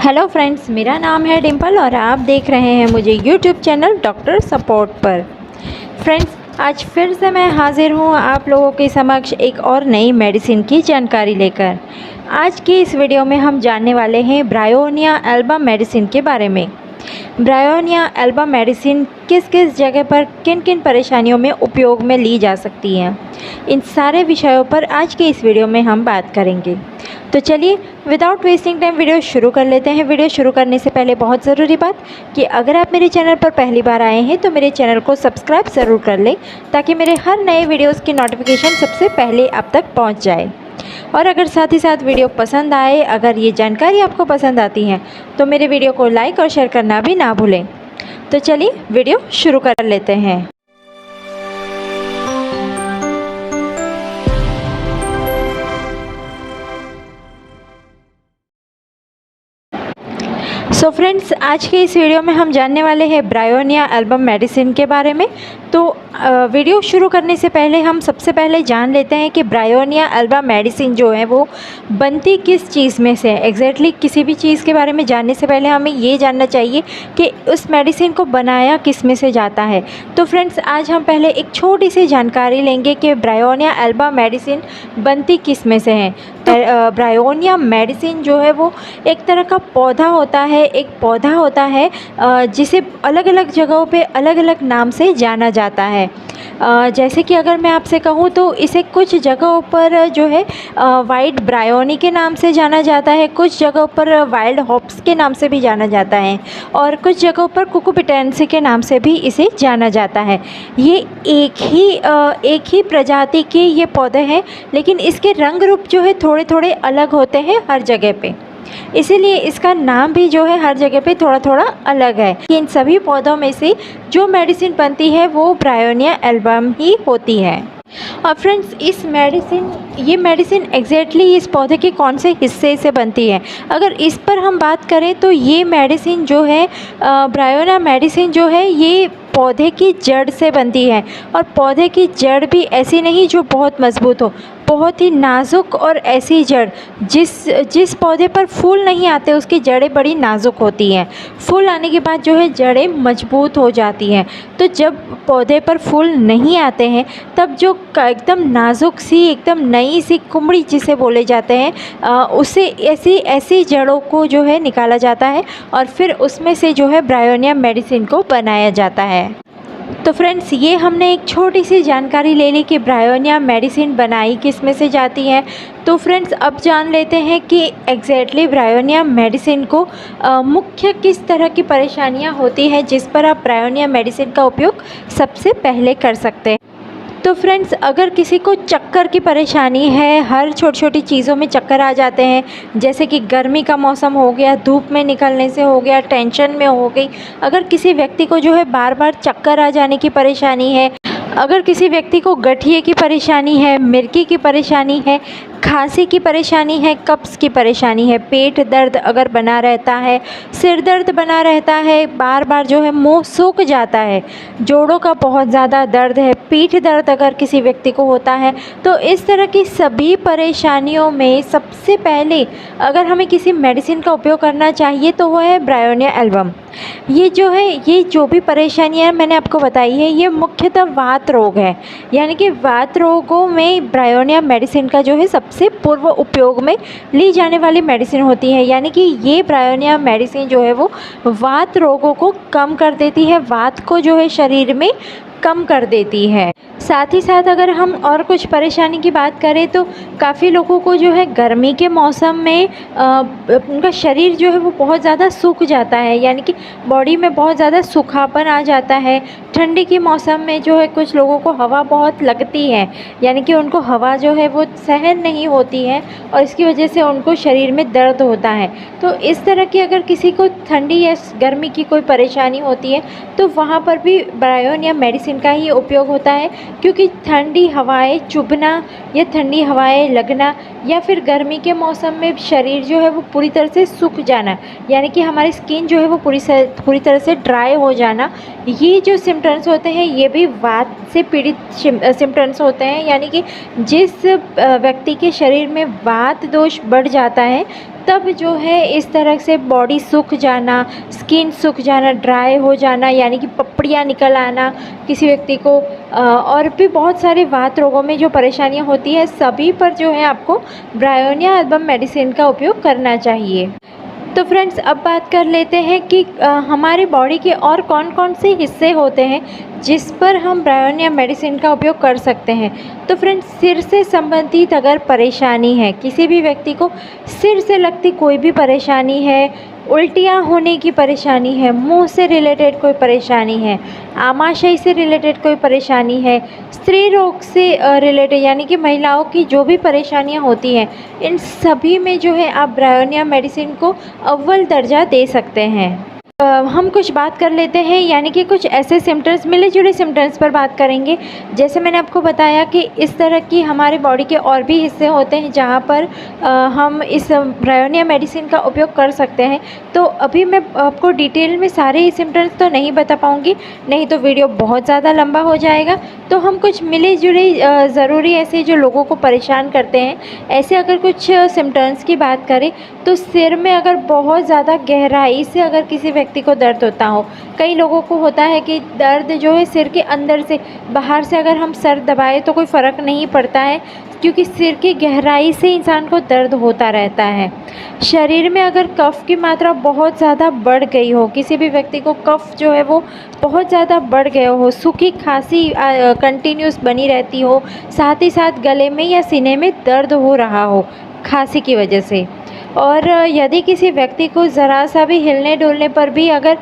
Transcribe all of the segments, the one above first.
Hello friends, मेरा नाम है डिम्पल और आप देख रहे हैं मुझे यूट्यूब चैनल डॉक्टर सपोर्ट पर। फ्रेंड्स, आज फिर से मैं हाज़िर हूँ आप लोगों के समक्ष एक और नई मेडिसिन की जानकारी लेकर। आज की इस वीडियो में हम जानने वाले हैं ब्रायोनिया एल्बा मेडिसिन के बारे में। ब्रायोनिया एल्बा मेडिसिन किस किस जगह पर किन किन परेशानियों में उपयोग में ली जा सकती है, इन सारे विषयों पर आज के इस वीडियो में हम बात करेंगे। तो चलिए विदाउट वेस्टिंग टाइम वीडियो शुरू कर लेते हैं। वीडियो शुरू करने से पहले बहुत ज़रूरी बात कि अगर आप मेरे चैनल पर पहली बार आए हैं तो मेरे चैनल को सब्सक्राइब ज़रूर कर लें, ताकि मेरे हर नए वीडियोस की नोटिफिकेशन सबसे पहले आप तक पहुंच जाए। और अगर साथ ही साथ वीडियो पसंद आए, अगर ये जानकारी आपको पसंद आती है तो मेरे वीडियो को लाइक और शेयर करना भी ना भूलें। तो चलिए वीडियो शुरू कर लेते हैं। सो फ्रेंड्स, आज के इस वीडियो में हम जानने वाले हैं ब्रायोनिया एल्बम मेडिसिन के बारे में। तो वीडियो शुरू करने से पहले हम सबसे पहले जान लेते हैं कि ब्रायोनिया एल्बा मेडिसिन जो है वो बनती किस चीज़ में से है। एग्जैक्टली किसी भी चीज़ के बारे में जानने से पहले हमें ये जानना चाहिए कि उस मेडिसिन को बनाया किस में से जाता है। तो फ्रेंड्स, आज हम पहले एक छोटी सी जानकारी लेंगे कि ब्रायोनिया एल्बा मेडिसिन बनती किस में से है। तो ब्रायोनिया मेडिसिन जो है वो एक तरह का पौधा होता है, जिसे अलग अलग जगहों पे अलग अलग नाम से जाना जाता है। जैसे कि अगर मैं आपसे कहूँ तो इसे कुछ जगहों पर जो है वाइट ब्रायोनी के नाम से जाना जाता है, कुछ जगहों पर वाइल्ड हॉप्स के नाम से भी जाना जाता है और कुछ जगहों पर कुकुबिटेंसी के नाम से भी इसे जाना जाता है। ये एक ही प्रजाति के ये पौधे हैं, लेकिन इसके रंग रूप जो है थोड़े थोड़े अलग होते हैं हर जगह पे, इसीलिए इसका नाम भी जो है हर जगह पे थोड़ा थोड़ा अलग है। इन सभी पौधों में से जो मेडिसिन बनती है वो ब्रायोनिया एल्बम ही होती है। और फ्रेंड्स, ये मेडिसिन एग्जैक्टली इस पौधे के कौन से हिस्से से बनती है, अगर इस पर हम बात करें तो ये मेडिसिन जो है ब्रायोनिया मेडिसिन जो है ये पौधे की जड़ से बनती है। और पौधे की जड़ भी ऐसी नहीं जो बहुत मजबूत हो, बहुत ही नाजुक और ऐसी जड़ जिस पौधे पर फूल नहीं आते उसकी जड़ें बड़ी नाजुक होती हैं। फूल आने के बाद जो है जड़ें मजबूत हो जाती हैं। तो जब पौधे पर फूल नहीं आते हैं तब जो एकदम नाजुक सी, एकदम नई सी कुमड़ी जिसे बोले जाते हैं, उससे ऐसी जड़ों को जो है निकाला जाता है और फिर उसमें से जो है ब्रायोनिया मेडिसिन को बनाया जाता है। तो फ्रेंड्स, ये हमने एक छोटी सी जानकारी ले ली कि ब्रायोनिया मेडिसिन बनाई किस में से जाती है। तो फ्रेंड्स, अब जान लेते हैं कि एग्जैक्टली ब्रायोनिया मेडिसिन को मुख्य किस तरह की परेशानियां होती हैं जिस पर आप ब्रायोनिया मेडिसिन का उपयोग सबसे पहले कर सकते हैं। तो फ्रेंड्स, अगर किसी को चक्कर की परेशानी है, हर छोटी छोटी चीज़ों में चक्कर आ जाते हैं, जैसे कि गर्मी का मौसम हो गया, धूप में निकलने से हो गया, टेंशन में हो गई, अगर किसी व्यक्ति को जो है बार बार चक्कर आ जाने की परेशानी है, अगर किसी व्यक्ति को गठिए की परेशानी है, मिर्गी की परेशानी है, खांसी की परेशानी है, कब्ज़ की परेशानी है, पेट दर्द अगर बना रहता है, सिर दर्द बना रहता है, बार बार जो है मुंह सूख जाता है, जोड़ों का बहुत ज़्यादा दर्द है, पीठ दर्द अगर किसी व्यक्ति को होता है, तो इस तरह की सभी परेशानियों में सबसे पहले अगर हमें किसी मेडिसिन का उपयोग करना चाहिए तो वो है ब्रायोनिया एल्बम। ये जो भी परेशानियां मैंने आपको बताई है ये मुख्यतः वात रोग है, यानी कि वात रोगों में ब्रायोनिया मेडिसिन का जो है सबसे पूर्व उपयोग में ली जाने वाली मेडिसिन होती है। यानी कि ये ब्रायोनिया मेडिसिन जो है वो वात रोगों को कम कर देती है, वात को जो है शरीर में कम कर देती है। साथ ही साथ अगर हम और कुछ परेशानी की बात करें तो काफ़ी लोगों को जो है गर्मी के मौसम में उनका शरीर जो है वो बहुत ज़्यादा सूख जाता है, यानी कि बॉडी में बहुत ज़्यादा सूखापन आ जाता है। ठंडी के मौसम में जो है कुछ लोगों को हवा बहुत लगती है, यानी कि उनको हवा जो है वो सहन नहीं होती है और इसकी वजह से उनको शरीर में दर्द होता है। तो इस तरह की अगर किसी को ठंडी या गर्मी की कोई परेशानी होती है तो वहाँ पर भी ब्रायोनिया मेडिसिन का ही उपयोग होता है, क्योंकि ठंडी हवाएं चुभना या ठंडी हवाएं लगना या फिर गर्मी के मौसम में शरीर जो है वो पूरी तरह से सूख जाना, यानी कि हमारी स्किन जो है वो पूरी तरह से ड्राई हो जाना, ये जो सिम्टम्स होते हैं ये भी वात से पीड़ित सिम्टम्स होते हैं। यानी कि जिस व्यक्ति के शरीर में वात दोष बढ़ जाता है तब जो है इस तरह से बॉडी सूख जाना, स्किन सूख जाना, ड्राई हो जाना, यानी कि पपड़ियाँ निकल आना किसी व्यक्ति को, और भी बहुत सारे वात रोगों में जो परेशानियाँ होती है, सभी पर जो है आपको ब्रायोनिया एल्बम मेडिसिन का उपयोग करना चाहिए। तो फ्रेंड्स, अब बात कर लेते हैं कि हमारे बॉडी के और कौन कौन से हिस्से होते हैं जिस पर हम ब्रायोनिया मेडिसिन का उपयोग कर सकते हैं। तो फ्रेंड्स, सिर से संबंधित अगर परेशानी है, किसी भी व्यक्ति को सिर से लगती कोई भी परेशानी है, उल्टियाँ होने की परेशानी है, मुंह से रिलेटेड कोई परेशानी है, आमाशय से रिलेटेड कोई परेशानी है, स्त्री रोग से रिलेटेड यानी कि महिलाओं की जो भी परेशानियां होती हैं, इन सभी में जो है आप ब्रायोनिया मेडिसिन को अव्वल दर्जा दे सकते हैं। हम कुछ बात कर लेते हैं, यानी कि कुछ ऐसे सिम्टम्स, मिले जुले सिम्टम्स पर बात करेंगे। जैसे मैंने आपको बताया कि इस तरह की हमारे बॉडी के और भी हिस्से होते हैं जहाँ पर हम इस ब्रायोनिया मेडिसिन का उपयोग कर सकते हैं। तो अभी मैं आपको डिटेल में सारे ही सिम्टम्स तो नहीं बता पाऊँगी, नहीं तो वीडियो बहुत ज़्यादा लंबा हो जाएगा। तो हम कुछ मिले जुले ज़रूरी ऐसे जो लोगों को परेशान करते हैं, ऐसे अगर कुछ सिम्टम्स की बात करें तो सिर में अगर बहुत ज़्यादा गहराई से अगर किसी व्यक्ति को दर्द होता हो, कई लोगों को होता है कि दर्द जो है सिर के अंदर से, बाहर से अगर हम सर दबाए तो कोई फ़र्क नहीं पड़ता है, क्योंकि सिर की गहराई से इंसान को दर्द होता रहता है। शरीर में अगर कफ़ की मात्रा बहुत ज़्यादा बढ़ गई हो, किसी भी व्यक्ति को कफ़ जो है वो बहुत ज़्यादा बढ़ गया हो, सूखी खांसी कंटिन्यूस बनी रहती हो, साथ ही साथ गले में या सीने में दर्द हो रहा हो खांसी की वजह से, और यदि किसी व्यक्ति को ज़रा सा भी हिलने डुलने पर भी अगर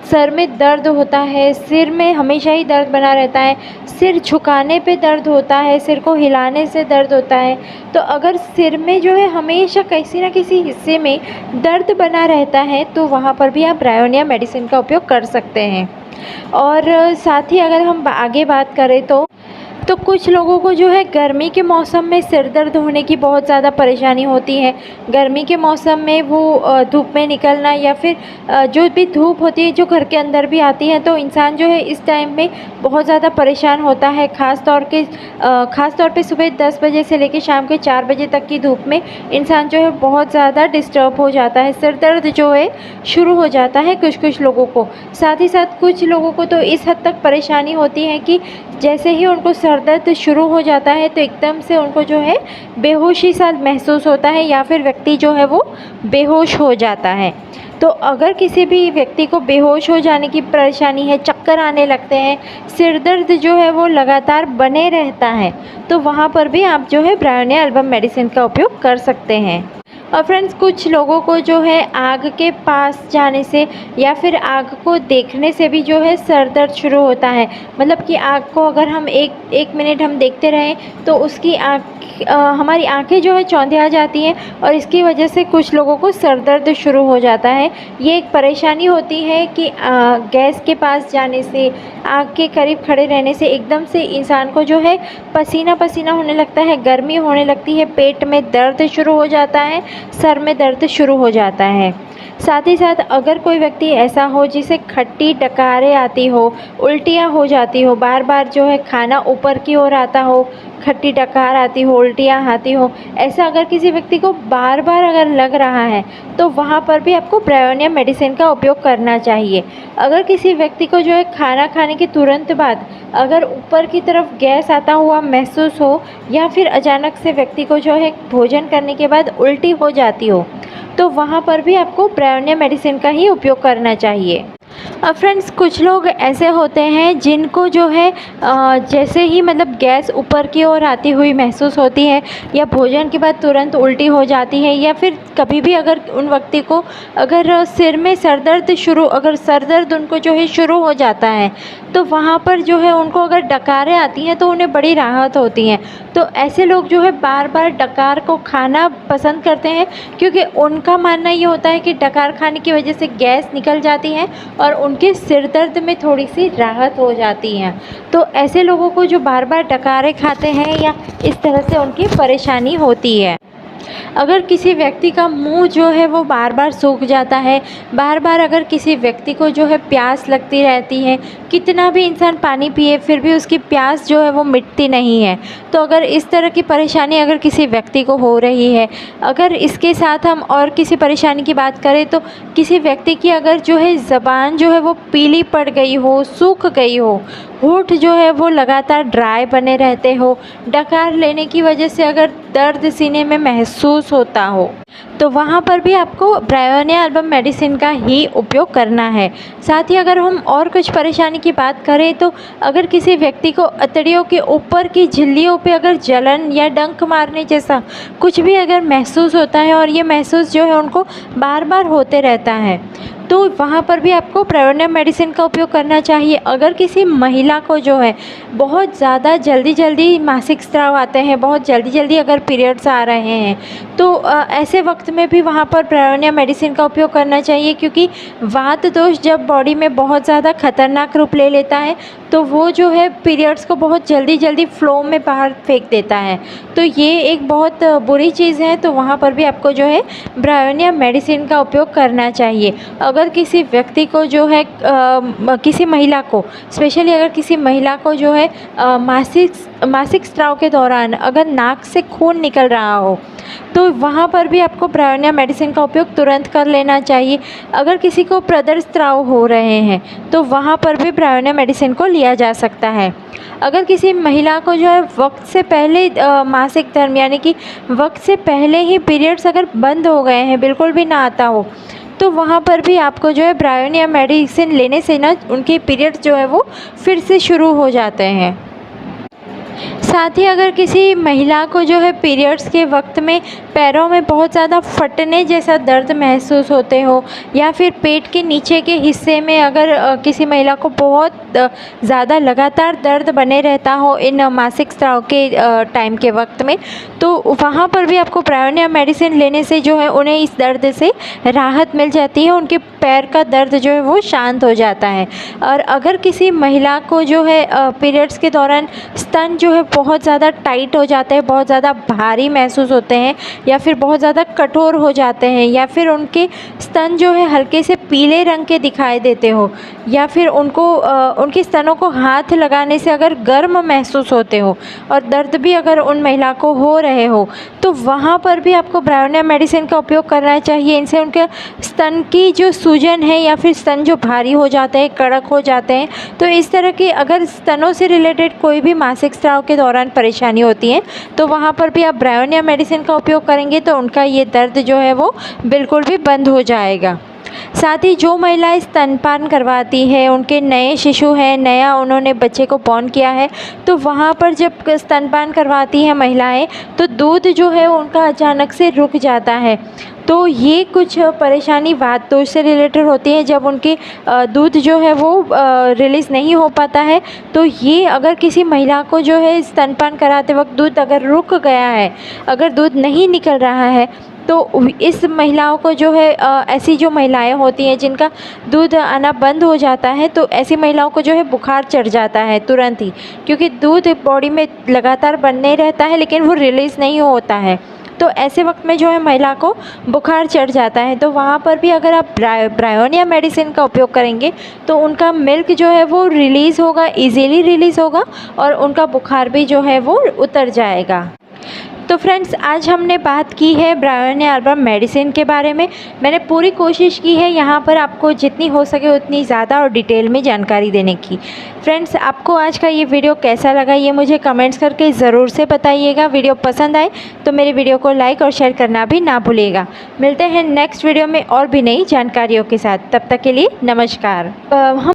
सर में दर्द होता है, सिर में हमेशा ही दर्द बना रहता है, सिर झुकाने पे दर्द होता है, सिर को हिलाने से दर्द होता है, तो अगर सिर में जो है हमेशा किसी न किसी हिस्से में दर्द बना रहता है तो वहाँ पर भी आप ब्रायोनिया मेडिसिन का उपयोग कर सकते हैं। और साथ ही अगर हम आगे बात करें तो कुछ लोगों को जो है गर्मी के मौसम में सिर दर्द होने की बहुत ज़्यादा परेशानी होती है। गर्मी के मौसम में वो धूप में निकलना या फिर जो भी धूप होती है जो घर के अंदर भी आती है, तो इंसान जो है इस टाइम में बहुत ज़्यादा परेशान होता है। ख़ास तौर पे सुबह 10 बजे से लेकर शाम के 4 बजे तक की धूप में इंसान जो है बहुत ज़्यादा डिस्टर्ब हो जाता है, सिर दर्द जो है शुरू हो जाता है कुछ लोगों को। साथ ही साथ कुछ लोगों को तो इस हद तक परेशानी होती है कि जैसे ही उनको सर दर्द शुरू हो जाता है तो एकदम से उनको जो है बेहोशी सा महसूस होता है या फिर व्यक्ति जो है वो बेहोश हो जाता है। तो अगर किसी भी व्यक्ति को बेहोश हो जाने की परेशानी है, चक्कर आने लगते हैं, सिर दर्द जो है वो लगातार बने रहता है, तो वहाँ पर भी आप जो है ब्रायोनिया एल्बम मेडिसिन का उपयोग कर सकते हैं। और फ्रेंड्स, कुछ लोगों को जो है आग के पास जाने से या फिर आग को देखने से भी जो है सर दर्द शुरू होता है। मतलब कि आग को अगर हम एक मिनट हम देखते रहें तो उसकी हमारी आंखें जो है चौंधिया जाती हैं और इसकी वजह से कुछ लोगों को सर दर्द शुरू हो जाता है। ये एक परेशानी होती है कि गैस के पास जाने से, आग के करीब खड़े रहने से एकदम से इंसान को जो है पसीना पसीना होने लगता है, गर्मी होने लगती है, पेट में दर्द शुरू हो जाता है, सर में दर्द शुरू हो जाता है। साथ ही साथ अगर कोई व्यक्ति ऐसा हो जिसे खट्टी डकारें आती हो, उल्टियाँ हो जाती हो, बार बार जो है खाना ऊपर की ओर आता हो, खट्टी डकार आती हो, उल्टियाँ आती हो, ऐसा अगर किसी व्यक्ति को बार बार अगर लग रहा है तो वहाँ पर भी आपको ब्रायोनिया मेडिसिन का उपयोग करना चाहिए। अगर किसी व्यक्ति को जो है खाना खाने के तुरंत बाद अगर ऊपर की तरफ गैस आता हुआ महसूस हो या फिर अचानक से व्यक्ति को जो है भोजन करने के बाद उल्टी हो जाती हो, तो वहाँ पर भी आपको ब्रायोनिया मेडिसिन का ही उपयोग करना चाहिए। फ्रेंड्स, कुछ लोग ऐसे होते हैं जिनको जो है जैसे ही मतलब गैस ऊपर की ओर आती हुई महसूस होती है या भोजन के बाद तुरंत उल्टी हो जाती है, या फिर कभी भी अगर उन व्यक्ति को अगर सिर में सर दर्द उनको जो है शुरू हो जाता है, तो वहाँ पर जो है उनको अगर डकारें आती हैं तो उन्हें बड़ी राहत होती हैं। तो ऐसे लोग जो है बार बार डकार को खाना पसंद करते हैं, क्योंकि उनका मानना ये होता है कि डकार खाने की वजह से गैस निकल जाती है और उनके सिर दर्द में थोड़ी सी राहत हो जाती है। तो ऐसे लोगों को जो बार बार डकारें खाते हैं या इस तरह से उनकी परेशानी होती है। अगर किसी व्यक्ति का मुंह जो है वो बार बार सूख जाता है, बार बार अगर किसी व्यक्ति को जो है प्यास लगती रहती है, कितना भी इंसान पानी पिए फिर भी उसकी प्यास जो है वो मिटती नहीं है, तो अगर इस तरह की परेशानी अगर किसी व्यक्ति को हो रही है, अगर इसके साथ हम और किसी परेशानी की बात करें तो किसी व्यक्ति की अगर जो है ज़बान जो है वो पीली पड़ गई हो, सूख गई हो, होंठ जो है वो लगातार ड्राई बने रहते हो, डकार लेने की वजह से अगर दर्द सीने में महसूस होता हो, तो वहाँ पर भी आपको ब्रायोनिया एल्बम मेडिसिन का ही उपयोग करना है। साथ ही अगर हम और कुछ परेशानी की बात करें तो अगर किसी व्यक्ति को अतड़ियों के ऊपर की झिल्लियों पे अगर जलन या डंक मारने जैसा कुछ भी अगर महसूस होता है और ये महसूस जो है उनको बार बार होते रहता है, तो वहाँ पर भी आपको ब्रायोनिया मेडिसिन का उपयोग करना चाहिए। अगर किसी महिला को जो है बहुत ज़्यादा जल्दी मासिक स्राव आते हैं, बहुत जल्दी अगर पीरियड्स आ रहे हैं, तो ऐसे वक्त में भी वहाँ पर ब्रायोनिया मेडिसिन का उपयोग करना चाहिए, क्योंकि वात दोष जब बॉडी में बहुत ज़्यादा खतरनाक रूप ले लेता है तो वो जो है पीरियड्स को बहुत जल्दी फ्लो में बाहर फेंक देता है। तो ये एक बहुत बुरी चीज़ है, तो वहाँ पर भी आपको जो है ब्रायोनिया मेडिसिन का उपयोग करना चाहिए। अगर किसी व्यक्ति को जो है किसी महिला को, स्पेशली अगर किसी महिला को जो है मासिक स्राव के दौरान अगर नाक से खून निकल रहा हो, तो वहाँ पर भी आपको ब्रायोनिया मेडिसिन का उपयोग तुरंत कर लेना चाहिए। अगर किसी को प्रदर स्राव हो रहे हैं तो वहाँ पर भी ब्रायोनिया मेडिसिन को लिया जा सकता है। अगर किसी महिला को जो है वक्त से पहले मासिक धर्म यानी कि वक्त से पहले ही पीरियड्स अगर बंद हो गए हैं, बिल्कुल भी ना आता हो, तो वहाँ पर भी आपको जो है ब्रायोनिया मेडिसिन लेने से ना उनके पीरियड्स जो है वो फिर से शुरू हो जाते हैं। साथ ही अगर किसी महिला को जो है पीरियड्स के वक्त में पैरों में बहुत ज़्यादा फटने जैसा दर्द महसूस होते हो, या फिर पेट के नीचे के हिस्से में अगर किसी महिला को बहुत ज़्यादा लगातार दर्द बने रहता हो इन मासिक स्राव के टाइम के वक्त में, तो वहाँ पर भी आपको ब्रायोनिया मेडिसिन लेने से जो है उन्हें इस दर्द से राहत मिल जाती है, उनके पैर का दर्द जो है वो शांत हो जाता है। और अगर किसी महिला को जो है पीरियड्स के दौरान स्तन जो है बहुत ज़्यादा टाइट हो जाते हैं, बहुत ज़्यादा भारी महसूस होते हैं, या फिर बहुत ज़्यादा कठोर हो जाते हैं, या फिर उनके स्तन जो है हल्के से पीले रंग के दिखाई देते हो, या फिर उनको उनके स्तनों को हाथ लगाने से अगर गर्म महसूस होते हो और दर्द भी अगर उन महिला को हो रहे हो, तो वहाँ पर भी आपको ब्रायोनिया मेडिसिन का उपयोग करना चाहिए। इनसे उनके स्तन की जो सूजन है या फिर स्तन जो भारी हो जाते हैं, कड़क हो जाते हैं, तो इस तरह की अगर स्तनों से रिलेटेड कोई भी मासिक स्राव के दौरान परेशानी होती है, तो वहाँ पर भी आप ब्रायोनिया मेडिसिन का उपयोग करेंगे तो उनका ये दर्द जो है वो बिल्कुल भी बंद हो जाएगा। साथ ही जो महिलाएं स्तनपान करवाती है, उनके नए शिशु हैं, नया उन्होंने बच्चे को बॉर्न किया है, तो वहाँ पर जब स्तनपान करवाती हैं महिलाएं, तो दूध जो है उनका अचानक से रुक जाता है। तो ये कुछ परेशानी वात दोष से रिलेटेड होती है, जब उनके दूध जो है वो रिलीज़ नहीं हो पाता है। तो ये अगर किसी महिला को जो है स्तनपान कराते वक्त दूध अगर रुक गया है, अगर दूध नहीं निकल रहा है, तो इस महिलाओं को जो है ऐसी जो महिलाएं होती हैं जिनका दूध आना बंद हो जाता है, तो ऐसी महिलाओं को जो है बुखार चढ़ जाता है तुरंत ही, क्योंकि दूध बॉडी में लगातार बनने रहता है लेकिन वो रिलीज़ नहीं होता है। तो ऐसे वक्त में जो है महिला को बुखार चढ़ जाता है, तो वहाँ पर भी अगर आप ब्रायोनिया मेडिसिन का उपयोग करेंगे तो उनका मिल्क जो है वो रिलीज़ होगा, इजीली रिलीज़ होगा, और उनका बुखार भी जो है वो उतर जाएगा। तो फ्रेंड्स, आज हमने बात की है ब्रायोनिया एल्बम मेडिसिन के बारे में। मैंने पूरी कोशिश की है यहाँ पर आपको जितनी हो सके उतनी ज़्यादा और डिटेल में जानकारी देने की। फ्रेंड्स, आपको आज का ये वीडियो कैसा लगा ये मुझे कमेंट्स करके ज़रूर से बताइएगा। वीडियो पसंद आए तो मेरे वीडियो को लाइक और शेयर करना भी ना भूलिएगा। मिलते हैं नेक्स्ट वीडियो में और भी नई जानकारियों के साथ। तब तक के लिए नमस्कार। हम